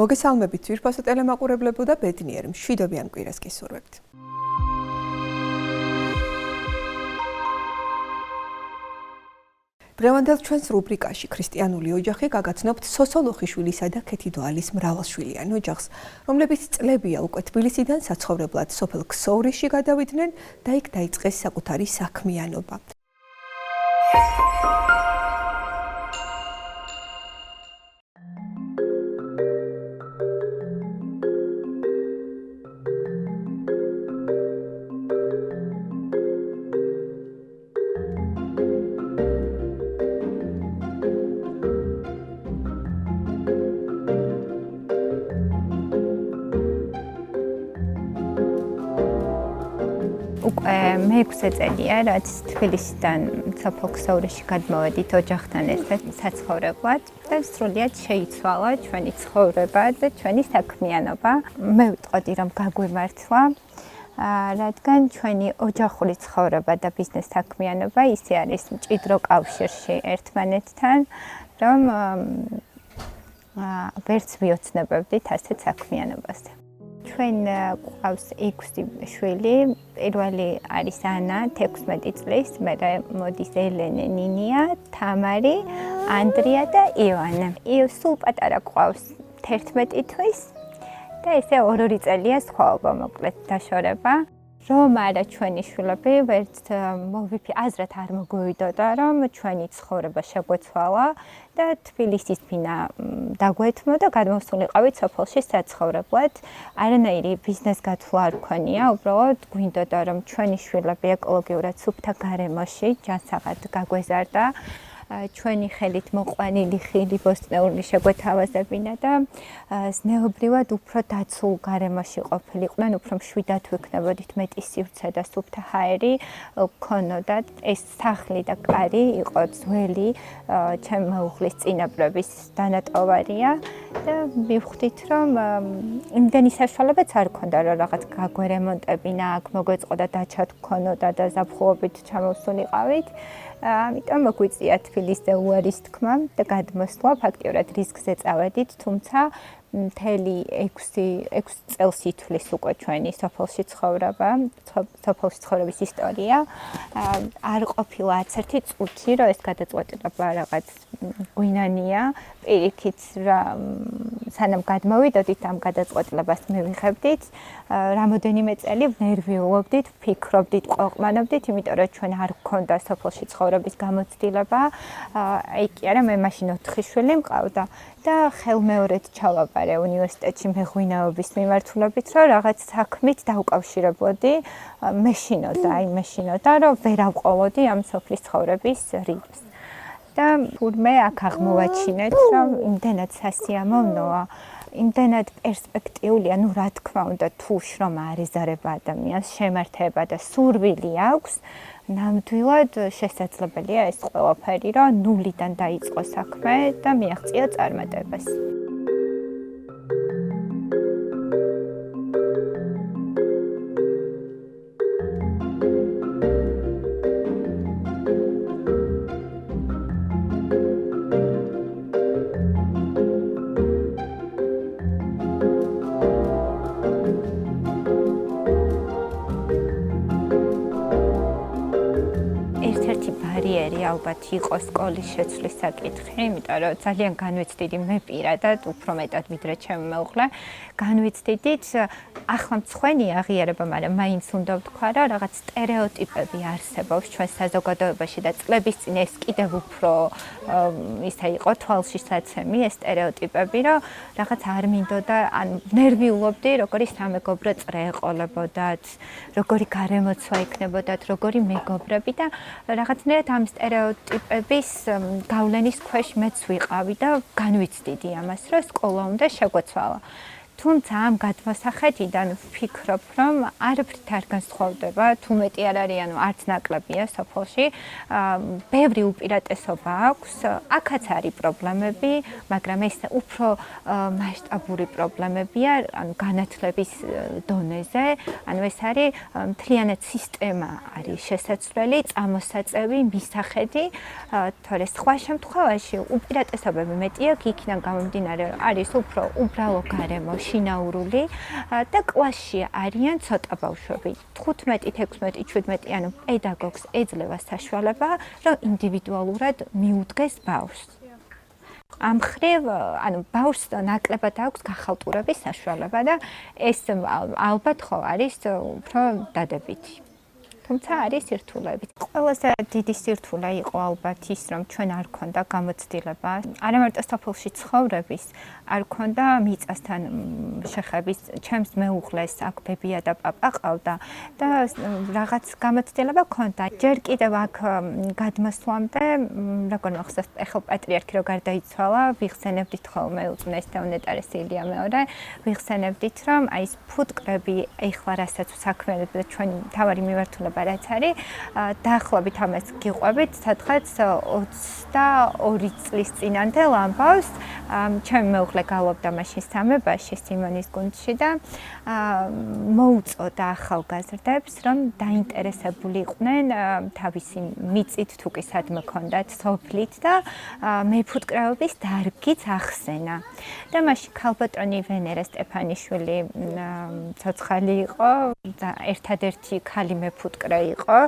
მოგესალმებით ძვირფასო ტელემაყურებლებო და ბედნიერ მშვიდობიან კვირას გისურვებთ. დღევანდელ ჩვენს რუბრიკაში ქრისტიანული ოჯახი გაგაცნობთ სოსო ლოხიშვილისა და ქეთი დოალის მრავალშვილიან ოჯახს, რომლებიც წლებია უკვე თბილისიდან საცხოვრებლად სოფელ ქსოვრიში გადავიდნენ და იქ დაიწყეს საკუთარი საქმიანობა. მე-6 წელია, რაც თბილისიდან სოფელ ქსოვრიში გადმოვედით ოჯახთან ერთად საცხოვრებლად და სრულიად შეიცვალა ჩვენი ცხოვრება და ჩვენი საქმიანობა. მე ვიტყოდი, რომ გაგვიმართლა, რადგან ჩვენი ოჯახური ცხოვრება და ბიზნეს საქმიანობა ისე არის მჭიდრო კავშირში ერთმანეთთან, რომ ვერც ვიოცნებებდით ასეთ საქმიანობას. ჩვენ გვყავს 6 შვილი, პირველი არის ანა, 16 წლის, მერე მოდის ელენე, ნინია, თამარი, ანდრია და ივანე. სულ პატარა გვყავს 11 თვის და ესე 2 წელია სხვაობა მოკლედ დაშორება. რომ არა ჩვენი შვილები ვერც აზრად არ მოგვივიდოდა, რომ ჩვენი ცხოვრება შეგვეცვალა და თბილისის ბინა დაგვეთმო და გადმოვსულიყავით სოფელში საცხოვრებლად. არანაირი ბიზნეს გათვლა არ გქონია, უბრალოდ გვინდოდა, რომ ჩვენი შვილები ეკოლოგიურად სუფთა გარემოში ჯანსაღად გაგვეზარდა. ჩვენი ხელით მოყვანილი ხილი ბოსტნეული შეგვეთავაზებინა და ზნეობრივად უფრო დაცულ გარემოში ყოფილიყვნენ, უფრო მშვიდად ვიქნებოდით, მეტი სივრცე და სუფთა ჰაერი გქონოდათ. ეს სახლი და კარი იყო ძველი ჩემი მეუღლის წინაპრების დანატოვარია და მივხვდით, რომ იმდენი საშუალებაც არ გქონდა, რომ რაღაც გაგვერემონტებინა, აქ მოგვეწყოდა დაჩად გქონოდა და ზაფხულობით ჩამოვსულიყავით. ამიტომ მოგვიწია თბილისზე უარის თქმა და გადმოსვლა, ფაქტიურად რისკზე წავედით, თუმცა მთელი 6 წელს ითვლის უკვე ჩვენი სოფელში ცხოვრება, სოფელში ცხოვრების ისტორია. არ ყოფილა არცერთი წუთი, რომ ეს გადაწყვეტილება რაღაც გვინანია, პირიქით სანამ გადმოვიდოდით ამ გადაწყვეტილებას მივიღებდით, რამოდენიმე წელი ვნერვიულობდით, ვფიქრობდით, ყოყმანობდით, იმიტომ რომ ჩვენ არ გქონდა სოფელში ცხოვრების გამოცდილება. აი კი არა, მე მაშინ 4 შვილი მყავდა და ხელმეორედ ჩავაბარე უნივერსიტეტში მეღვინეობის მიმართულებით, რომ რაღაც საქმით დავკავშირებოდი, მეშინოდა, რომ ვერ ავყოლოდი ამ სოფლის ცხოვრების რიტმს. და თურმე აქ აღმოვაჩინეთ, რომ იმდენად სასიამოვნოა, იმდენად პერსპექტიულია, ნუ რა თქმა უნდა, თუ შრომა არ ეზარება ადამიანს, შემართება და სურვილი აქვს, ნამდვილად შესაძლებელია ეს ყველაფერი, რომ ნულიდან დაიწყო საქმე და მიაღწია წარმატებას. ალბათ იყო სკოლის შეცვლის საკითხი, იმიტომ რომ ძალიან განვიცდიდი მე პირადად, უფრო მეტად ვიდრე ჩემი მეუღლე, განვიცდიდით, ახლა მცხვენი აღიარება, მაგრამ მაინც უნდა ვთქვა, რომ რაღაც სტერეოტიპები არსებობს ჩვენ საზოგადოებაში და წლების წინ ეს კიდევ უფრო ისე იყო თვალშისაცემი ეს სტერეოტიპები, რომ რაღაც არ მინდოდა, ან ნერვიულობდი, როგორი სამეგობრო წრე ეყოლებოდათ, როგორი გარემოცვა იქნებოდათ, როგორი მეგობრები და რაღაცნაირად ამ სტერეოტიპების გავლენის ქვეშ მეც ვიყავი და განვიცდიდი ამას, რომ სკოლა უნდა შეგვეცვალა. თუმცა ამ გადმოსახედიდან ვფიქრობ, რომ არაფრით არ განსხვავდება, თუ მეტი არ არის, ანუ არც ნაკლებია სოფელში. ბევრი უპირატესობა აქვს. აქაც არის პრობლემები, მაგრამ ეს უფრო მასშტაბური პრობლემებია, ანუ განათლების დონეზე. ანუ ეს არის მთლიანად სისტემა არის შესაძლებელი, წამოსაწევი, მისახედი, თორე სხვა შემთხვევაში უპირატესობები მეტია, იქიდან გამომდინარე არის უფრო უბრალო გარემო, შინაურული და კლასში არიან ცოტა ბავშვები. 15, 16, 17 ანუ პედაგოგს ეძლევა საშუალება, რომ ინდივიდუალურად მიუდგეს ბავშვს. ამ მხრივ, ანუ ბავშვს ნაკლებად აქვს გახალტურების საშუალება და ეს ალბათ ხო არის უფრო დადებითი. თუმცა არის სირთულეები. ყველაზე დიდი სირთულე იყო ალბათ ის, რომ ჩვენ არ ქონდა გამოცდილება, არა მარტო სოფელში ცხოვრების, არ ქონდა მიწასთან შეხების, ჩემს მეუღლეს აქ ბებია და პაპა ყავდა და რაღაც გამოცდილება ქონდა. ჯერ კიდევ აქ გადმოსვლამდე, როგორ მახსოვს, ახლა პატრიარქი რო გარდაიცვალა, ვიხსენებდით ხოლმე უწნეს და უნეტარეს ილია მეორე, ვიხსენებდით, რომ აი ეს ფუტკრები ეხლა რასაც საქმეებდა ჩვენი თავარი მიმართულება რაც არის, დაახლოებით ამას გიყვებით, სადღაც 22 წლის წინამდე ამბავს, ჩემი მეუღლე გალობდა მაშინ სამებაში სიმონის გუნდში და მოუწოდა ახალგაზრდებს, რომ დაინტერესებული იყვნენ თავისი მიწით თუ კი სადმე ქონდათ სოფლით და მეფუტკრეობის დარგიც ახსენა. და მაშინ ქალბატონი ვენერა სტეფანიშვილი ცოცხალი იყო და ერთადერთი ქალი მეფუტკრე იყო,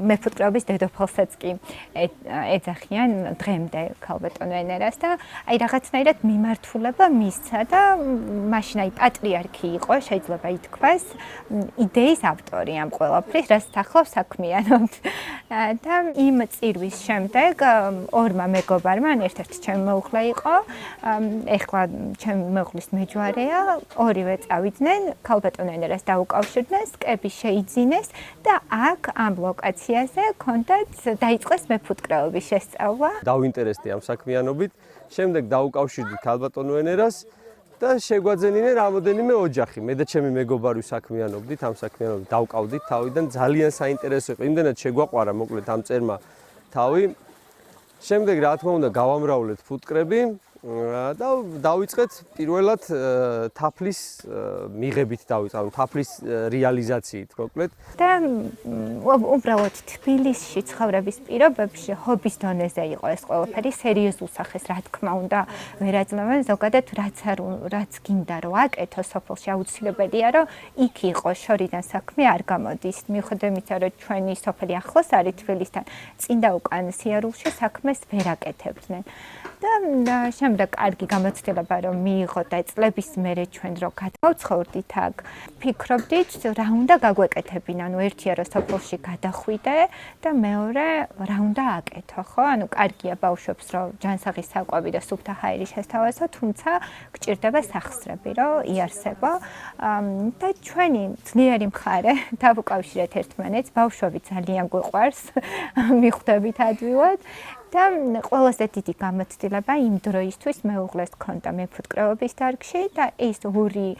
მეფუტკრეობის დედოფალსაც კი ეძახიან დღემდე ქალბატონ ვენერას და აი რაღაცნაირად მიმართულება მისცა და მაშინ აი პატრიარქი იყო, შეიძლება ითქვას, იდეის ავტორი ამ ყველაფრის, რაც ახლა საქმიანობთ. და იმ წირვის შემდეგ ორმა მეგობარმა, ერთ-ერთი ჩემი მეუღლე იყო, ეხლა ჩემი მეუღლის მეჯვარეა, ორივე წავიდნენ, ქალბატონ ვენერას დაუკავშირდნენ, სკები შეიძინეს და აქ ამ ლოკაციაზე კონდათ დაიწყეს მეფუტკრეობის შესწავლა. დავინტერესდი ამ საქმიანობით, შემდეგ დაუკავშირდით ქალბატონ ვენერას და შეგვაძენინე რამოდენიმე ოჯახი. მე და ჩემი მეგობარი საქმიანობდით, ამ საქმიანობით დავკავდით თავიდან, ძალიან საინტერესო იყო. იმდენად შეგვაყვარა მოკლედ ამ წერმა თავი. შემდეგ რა თქმა უნდა გავამრავლეთ ფუტკრები და დავიწყეთ პირველად თაფლის მიღებით დავიწყეთ, ანუ თაფლის რეალიზაციით მოკლედ. და უბრალოდ თბილისში ცხოვრების პირობებში ჰობის დონეზე იყო ეს ყველაფერი, სერიოზულ სახეს რა თქმა უნდა ვერ აძლევენ, ზოგადად რაც გინდა რომ აკეთო სოფელში აუცილებელია რომ იქ იყო შორიდან საქმე არ გამოდის, მიუხედავად იმისა რომ ჩვენი სოფელი ახლოს არის თბილისთან, წინ და უკან სიარულში საქმეს ვერ აკეთებდნენ. და შემდეგ კარგი გამოცდილება რომ მიიღო და წლების მერე ჩვენ რო გადავცხოვრდით აქ, ფიქრობდით რა უნდა გაგვეკეთებინა, ანუ ერთია რომ სოფელში გადახვიდე და მეორე რა უნდა აკეთო, ხო? ანუ კარგია ბავშვებს რომ ჯანსაღის საკვები და სუფთა ჰაერი შესთავაზო, თუმცა გჭირდება სახსრები რომ იარსებო და ჩვენი ძლიერი მხარე დავუკავშირეთ ერთმანეთს, ბავშვები ძალიან გვიყვარს, მიხვდებით ადვილად. და ყველაზე დიდი გამოცდილება იმ დროისთვის მეუღლეს ჰქონდა მეფუტკრეობის დარგში და ეს ორი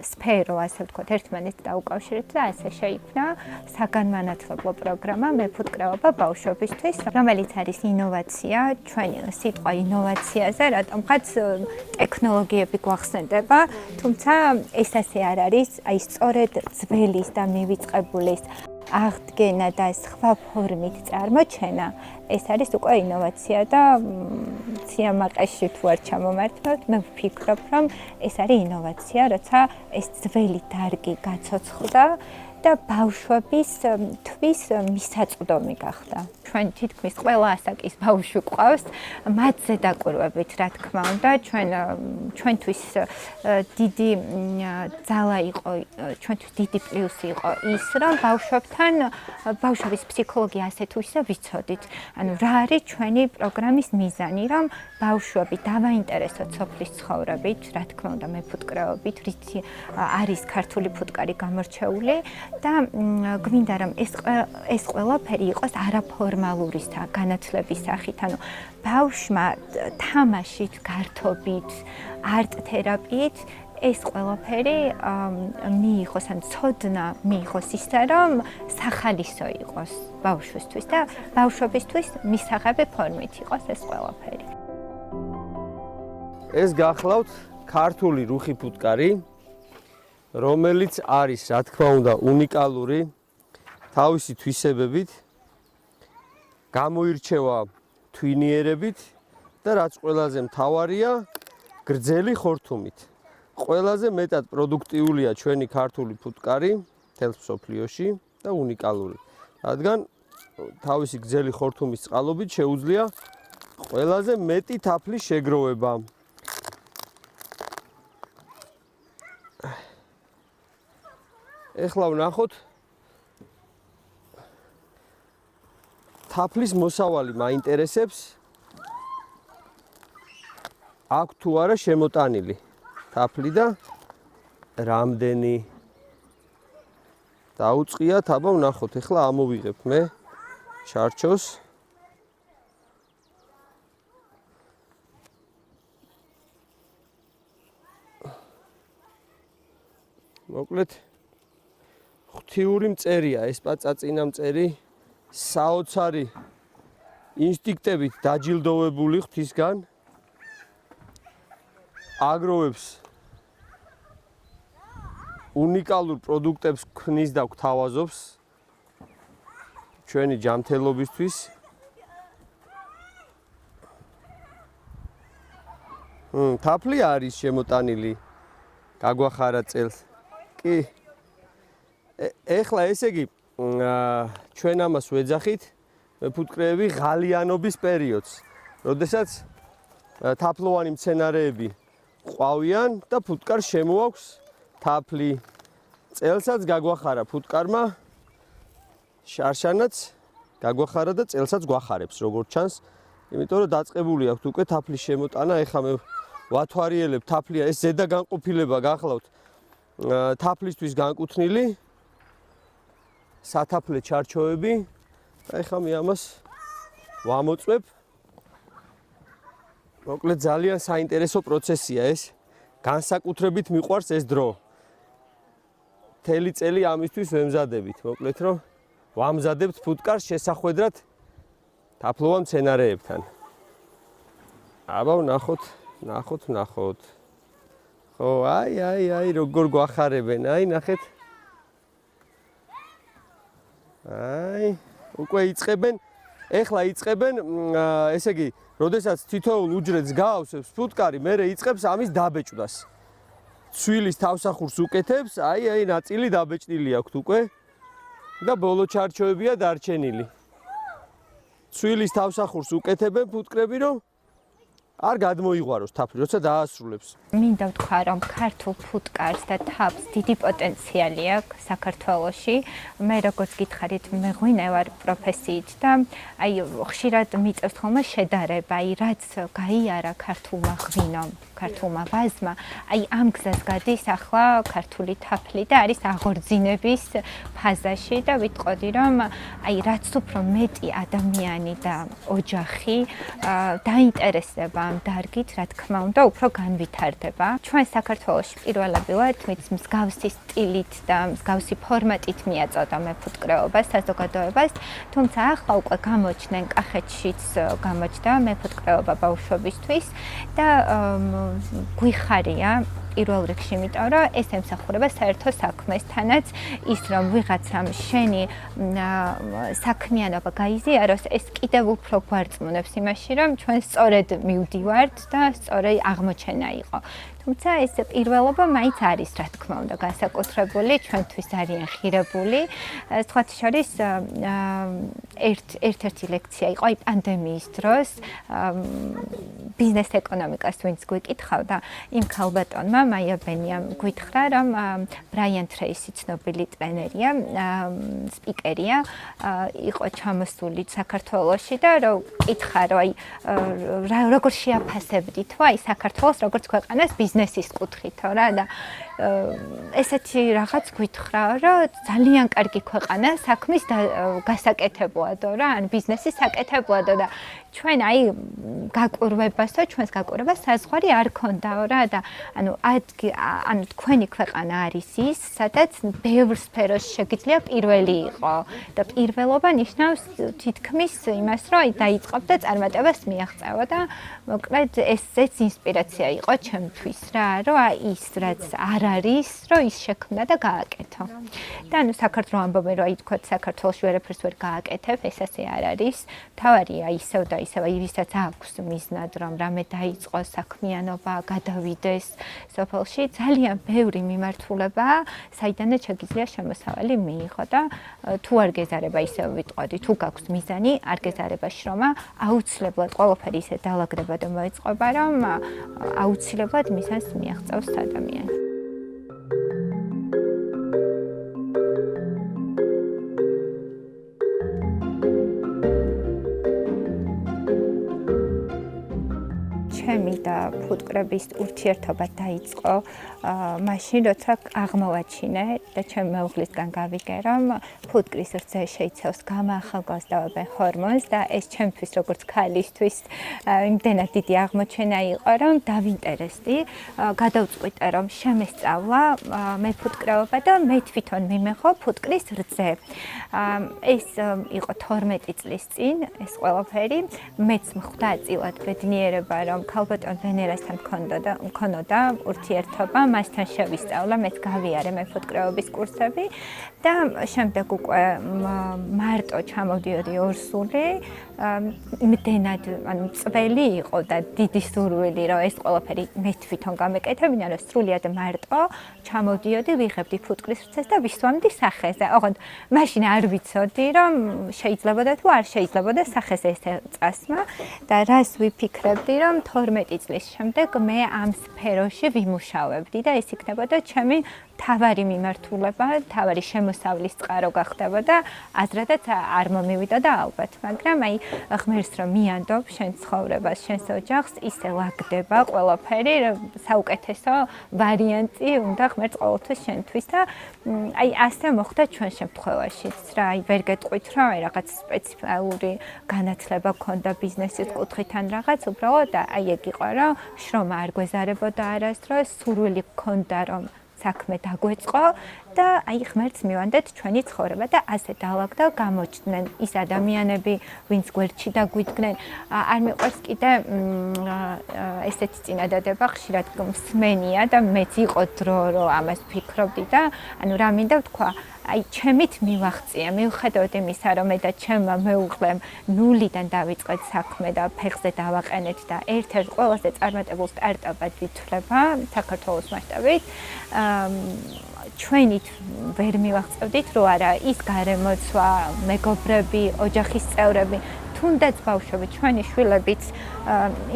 სფერო, ასე ვთქვათ, ერთმანეთს დაუკავშირეთ და ასე შეიქმნა საგანმანათლებლო პროგრამა მეფუტკრეობა ბავშვებისთვის, რომელიც არის ინოვაცია, ჩვენი სიტყვა ინოვაციაზე, რატომღაც ტექნოლოგიები გვახსენდება, თუმცა ეს ასე არ არის, აი სწორედ ძველის და მივიწყებულის აღდგენა და სხვა ფორმით წარმოჩენა, ეს არის უკვე ინოვაცია და სიამაყეში თუ არ ჩამომართმევთ, მე ვფიქრობ, რომ ეს არის ინოვაცია, როცა ეს ძველი დარგი გაცოცხლდა და ბავშვების თვის მისაწვდომი გახდა. ჩვენ თითქმის ყველა ასაკის ბავშვი გვყავს, მათზე დაკვირვებით, რა თქმა უნდა, ჩვენთვის დიდი ძალა იყო, ჩვენთვის დიდი პლუსი იყო ის, რომ ბავშვების ფსიქოლოგია ასე თუ ისე ვიცოდით. ანუ რა არის ჩვენი პროგრამის მიზანი, რომ ბავშვები დავაინტერესოთ სოფლის ცხოვრებით, რა თქმა უნდა, მეფუტკრეობით, რითი არის ქართული ფუტკარი გამორჩეული და გვინდა რომ ეს ყველაფერი იყოს არაფორმალური ფორმალურის და განათლების სახით. ანუ ბავშვმა თამაშით, გართობით, არტ-თერაპიით ეს ყველაფერი მიიღოს, ან ცოდნა მიიღოს ისე, რომ სახალისო იყოს ბავშვისთვის და ბავშვობისთვის მისაღები ფორმით იყოს ეს ყველაფერი. ეს გახლავთ ქართული რუხი ფუტკარი, რომელიც არის, რა თქმა უნდა, უნიკალური თავისი თვისებებით, გამოირჩევა თვინიერებით და რაც ყველაზე მთავარია, გრძელი ხორთუმით. ყველაზე მეტად პროდუქტიულია ჩვენი ქართული ფუტკარი მთელს მსოფლიოში და უნიკალური. რადგან თავისი გრძელი ხორთუმის წყალობით შეუძლია ყველაზე მეტი თაფლის შეგროვება. ეხლა ვნახოთ თაფლის მოსავალი მაინტერესებს. აქვს თუ არა შემოტანილი თაფლი და რამდენი დაუწყიათ, აბა ვნახოთ. ეხლა ამოვიღებ მე ჩარჩოს. მოკლედ ღვთიური მწერია ეს პაწაწინა მწერი, საოცარი ინსტინქტებით დაჯილდოვებული ღვთისგან. აგროვებს უნიკალურ პროდუქტებს ქმნის და გვთავაზობს ჩვენი ჯანმრთელობისთვის. თაფლი არის შემოტანილი, გაგვახარა წელს. კი. ეხლა ესე იგი ჩვენ ამას ვეძახით მეფუტკრეები ღალიანობის პერიოდს, როდესაც თაფლოვანი მცენარეები ყვავიან და ფუტკარს შემოაქვს თაფლი. წელსაც გაგვახარა ფუტკარმა, შარშანაც გაგვახარა და წელსაც გვახარებს, როგორც ჩანს. იმიტომ რომ დაწყებული აქვს უკვე თაფლის შემოტანა. ეხლა მე ვათვალიერებ თაფლია, ეს ზედა განყოფილება გახლავთ თაფლისთვის განკუთვნილი სათაფლე ჩარჩოები და ეხლა მე ამას ვამოწვევ. მოკლედ ძალიან საინტერესო პროცესია ეს. განსაკუთრებით მიყვარს ეს დრო. მთელი წელი ამისთვის ვემზადებით. მოკლედ რომ ვამზადებთ ფუტკარს შესახვედრად თაფლოვან მცენარეებთან. აბა ვნახოთ. ხო, აი, როგორ გვახარებენ, აი, ნახეთ. აი, უკვე იწყებენ, ეხლა იწყებენ, ესე იგი, როდესაც თითოეულ უჯრედს გაავსებს ფუტკარი, მერე იწყებს ამის დაბეჭდას. ცვილის თავსახურს უკეთებს, აი, ნაწილი დაბეჭდილი აქვს უკვე და ბოლო ჩარჩოებია დარჩენილი. ცვილის თავსახურს უკეთებენ ფუტკრები, რომ არ გადმოიღვაროს თაფლი, როცა დაასრულებს. მინდა ვთქვა, რომ ქართულ ფუტკარს და თაფლს დიდი პოტენციალი აქვს საქართველოში. მე როგორც გითხარით, მე ღვინე ვარ პროფესიით და აი ხშირად მიწევს ხოლმე შედარება, აი რაც გაიარა ქართულმა ღვინომ, ქართულმა ვაზმა, აი ამ გზას გადის ახლა ქართული თაფლი და არის აღორძინების ფაზაში და ვიტყოდი, რომ აი რაც უფრო მეტი ადამიანი და ოჯახი დაინტერესდება ამ დარგით, რა თქმა უნდა, უფრო განვითარდება. ჩვენ საქართველოში პირველები ვართ, ვინც მსგავსი სტილით და მსგავსი ფორმატით მიაწოდა მეფუტკრეობას, საზოგადოებას, თუმცა ახლა უკვე გამოჩნდნენ კახეთშიც გამოჩნდა მეფუტკრეობა ბავშვობისთვის და გვიხარია პირველ რიგში, იმიტომ რომ ეს ემსახურება საერთო საქმესთანაც ის რომ ვიღაცამ შენი საქმიანობა გაიზიაროს, ეს კიდევ უფრო გვარწმუნებს იმაში, რომ ჩვენ სწორედ მივდივართ და სწორი აღმოჩენა იყო. თუმცა ეს პირველობა მაინც არის, რა თქმა უნდა, განსაკუთრებული, ჩვენთვის არიან ხირებული. სხვათა შორის ერთ-ერთი ლექცია იყო აი პანდემიის დროს ბიზნეს ეკონომიკას ვინც გვიკითხავდა, იმ ქალბატონმა მაია ბენიამ გითხრა, რომ ბრაიან ტრეისი ცნობილი ტრენერია, სპიკერია, იყო ჩამოსული საქართველოში და რომ კითხა, რომ აი როგორ შეაფასებდით, აი საქართველოს როგორც ქვეყანას ბიზნესის კუთხითო რა და ესეთი რაღაც გვითხრა რომ ძალიან კარგი ქვეყანა საქმის გასაკეთებლადო რა ან ბიზნესის საკეთებლადო და ჩვენ აი გაკვირვებასო ჩვენს გაკვირვებას საზღვარი არ ქონდაო რა და ანუ თქვენი ქვეყანა არის ის სადაც ბევრ სფეროში შეგიძლია პირველი იყო და პირველობა ნიშნავს თითქმის იმას რომ დაიწყობდა წარმატებას მიაღწევა და მოკლედ ესეც ინსპირაცია იყო ჩემთვის რა რომ ის რაც არ არის რომ ის შექმნა და გააკეთო და ანუ საქართველოს ამბობენ რომ აი თქვა საქართველოს ვერაფერს ვერ გააკეთებ ეს ასე არ არის თავარია ისევ და ისევ ვისაც აქვს მიზნად რომ რამე დაიწყოს საქმიანობა გადავიდეს სოფელში ძალიან ბევრი მიმართულება საიდანაც შეგიძლია შემოსავალი მიიღო და თუ არ გეზარება ისევ ვიტყოდი თუ გაქვს მიზანი არ გეზარება შრომა აუცილებლად ყველაფერი ისე დაალაგდება და მოეწყობა რომ აუცილებლად მიზანს მიაღწევს ადამიანი ჩემი და ფუტკრების ურთიერთობა დაიწყო მაშინ როცა აღმოვაჩინე და ჩემ მეუღლისგან გავიგე რომ ფუტკრის რძე შეიცავს გამაახალგაზრდავებენ ჰორმონს და ეს ჩემთვის როგორც ქალისთვის იმდენად დიდი აღმოჩენა იყო რომ დავინტერესდი გადავწყვიტე რომ შემესწავლა მე ფუტკრეობა და მე თვითონ მიმეხო ფუტკრის რძე ეს იყო 12 წლის წინ ეს ყველაფერი მეც მხვდა წილად ბედნიერება რომ ქალბატონ ვენერასთან მქონოდა ურთიერთობა მასთან შევისწავლა მეც გავიარე მე ფუტკრეობის კურსები და შემდეგ უკვე მარტო ჩამოდიოდი ორსული იმდენად ანუ წველი იყო და დიდი სურვილი რომ ეს ყველაფერი მე თვითონ გამეკეთებინა რომ სრულიად მარტო ჩამოდიოდი ვიღებდი ფუტკრის რძეს და ვისვამდი სახეზე ოღონდ მაშინ არ ვიცოდი რომ შეიძლებოდა თუ არ შეიძლებოდა სახეზე ეს წასმა და რას ვიფიქრებდი რომ 12 წლის შემდეგ მე ამ სფეროში ვიმუშავებდი და ეს იქნებოდა ჩემი თავარი მიმართულება, თავარი შემოსავლის წყარო გახდებოდა, აზრადაც არ მომივიდოდა ალბათ, მაგრამ აი ღმერთს რომ მიანდობ შენ ცხოვრებას, შენს ოჯახს, ისე ლაგდება ყველაფერი, საუკეთესო ვარიანტი უნდა ღმერთს ყოველთვის შენთვის და აი ასე მოხდა ჩვენ შემთხვევაშიც რა, აი ვერ გეტყვით რომ აი რაღაც სპეციალური განათლება ქონდა ბიზნესის კუთხით ან რაღაც, უბრალოდ აი ეგ იყო რომ შრომა არ გვეზარებოდა არასდროს, სურვილი ქონდა რომ საქმე დაგვეწყო და აი ღმერთს მივანდეთ ჩვენი ცხოვრება და ასე დაალაგდა გამოჩნდნენ ის ადამიანები ვინც გვერდში დაგვიდგნენ არ მიყვარს კიდე ესეთი წინადადება ხშირად მსმენია და მეც იყო დრო რომ ამას ფიქრობდი და ანუ რა მინდა ვთქვა აი ჩემით მივაღწია მივხედავდი იმისა რომ მე და ჩემმა მეუღლემ ნულიდან დავიწყეთ საქმე და ფეხზე დავაყენეთ და ერთ-ერთ ყველაზე წარმატებულ სტარტაპად ვითვლება საქართველოს მასშტაბით ჩვენით ვერ მივაღწევდით რომ არა ის გარემოცვა მეგობრები ოჯახის წევრები თუნდაც ბავშვები ჩვენი შვილებიც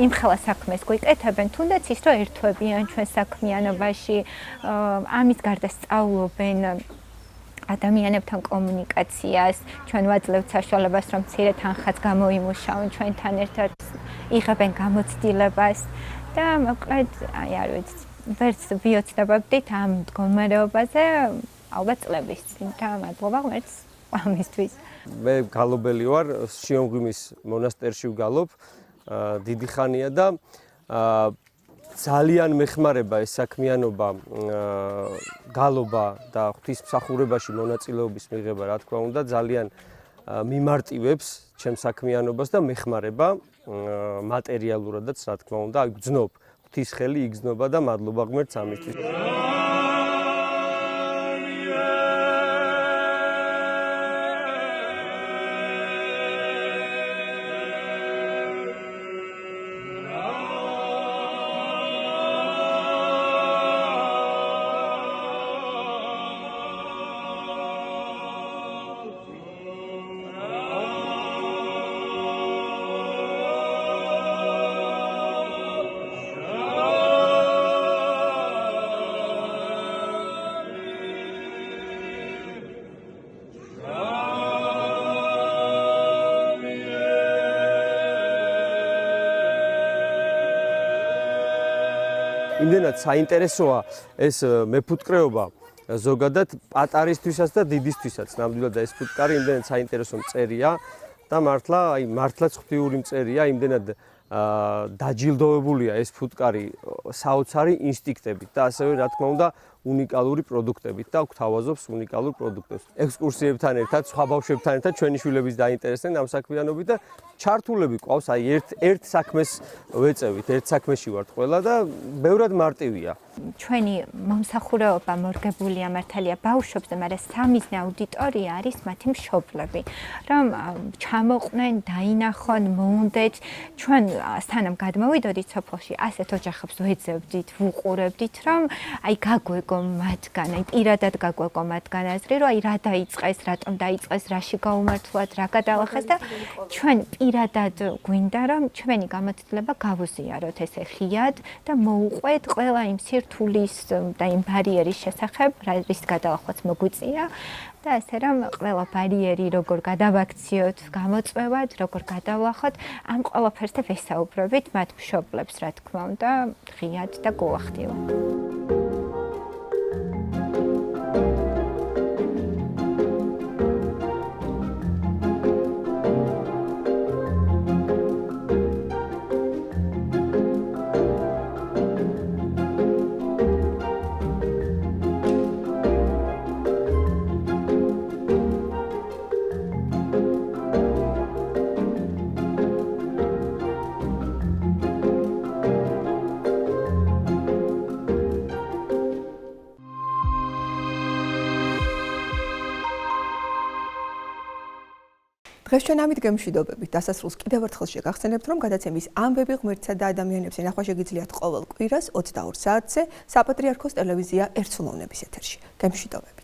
იმხელა საქმეს გვიკეთებენ თუნდაც ის რომ ერთვებიან ჩვენ საქმიანობაში ამის გარდა სწავლობენ ადამიანებთან კომუნიკაციას, ჩვენ ვაძლევთ საშუალებას, რომ მცირე თანხაც გამოიმუშავონ ჩვენთან ერთად, იღებენ გამოცდილებას და მოკლედ, აი არ ვიცი, ვერც ვიოცნებობდით ამ მდგომარეობაზე, ალბათ წლების წინ და მადლობა ღმერთს ამისთვის. მე გალობელი ვარ, შიომღვიმის მონასტერში ვგალობ, დიდი ხანია და ძალიან მეხმარება ეს საქმიანობა, გალობა და ღვთისმსახურებაში მონაწილეობის მიღება, რა თქმა უნდა, ძალიან მიმარტივებს ჩემს საქმიანობას და მეხმარება მატერიალურადაც, რა თქმა უნდა, აი გძნობ, ღვთის ხელი იგზნობა და მადლობა ღმერთს ამისთვის. იმდენად საინტერესოა ეს მეფუტკრეობა ზოგადად პატარისთვისაც და დიდისთვისაც. ნამდვილად ეს ფუტკარი იმდენად საინტერესო მწერია და მართლაც ღვთიური მწერია, იმდენად დაჯილდოვებულია ეს ფუტკარი საოცარი ინსტინქტებით და ასევე რა თქმა უნდა უნიკალური პროდუქტებით და გვთავაზობს უნიკალურ პროდუქტებს. ექსკურსიებთან ერთად, სხვა ბავშვებთან ერთად ჩვენი შვილების დაინტერესდნენ ამ საქმიანობით და ჩართულები ყავს, აი ერთ საქმეს ვეწევით, ერთ საქმეში ვართ ყველა და ბევრად მარტივია. ჩვენი მომსახურეობა მორგებულია მართალია ბავშვებზე, მაგრამ სამიზნე აუდიტორია არის მათი მშობლები, რომ ჩამოყვნენ, დაინახონ, მოუნდეთ. ჩვენ სანამ გადმოვიდოდით სოფელში, ასეთ ოჯახებს ვეძებდით, ვუყურებდით, რომ აი გაგვეგო მათგან, აი პირადად გაგვეგო მათგან აზრი, რომ აი რა დაიწყეს, რატომ დაიწყეს, რაში გაუმართლათ, რა გადალახეს და ჩვენ პირადად გვინდა, რომ ჩვენი გამოცდილება გავუზიაროთ ესე ხიად და მოუყვეთ ყველა იმ სირთულის და იმ ბარიერის შესახებ, რის გადალახვაც მოგვიწია და ასე რომ ყველა ბარიერი როგორ გადავაქციოთ, გამოწვევად, როგორ გადავლახოთ, ამ ყველაფერზე ვესაუბრებით მათ მშობლებს, რა თქმა უნდა, ღიად და გულახდილად. დღეს ჩვენ ამით გემშვიდობებით დასასრულს კიდევ ერთხელ შეგახსენებთ, რომ გადაცემის ამბები ღმერთსა და ადამიანებს ენახვა შეგიძლიათ ყოველ კვირას 22 საათზე საპატრიარქოს ტელევიზია ერთსულოვნების ეთერში. გემშვიდობებით.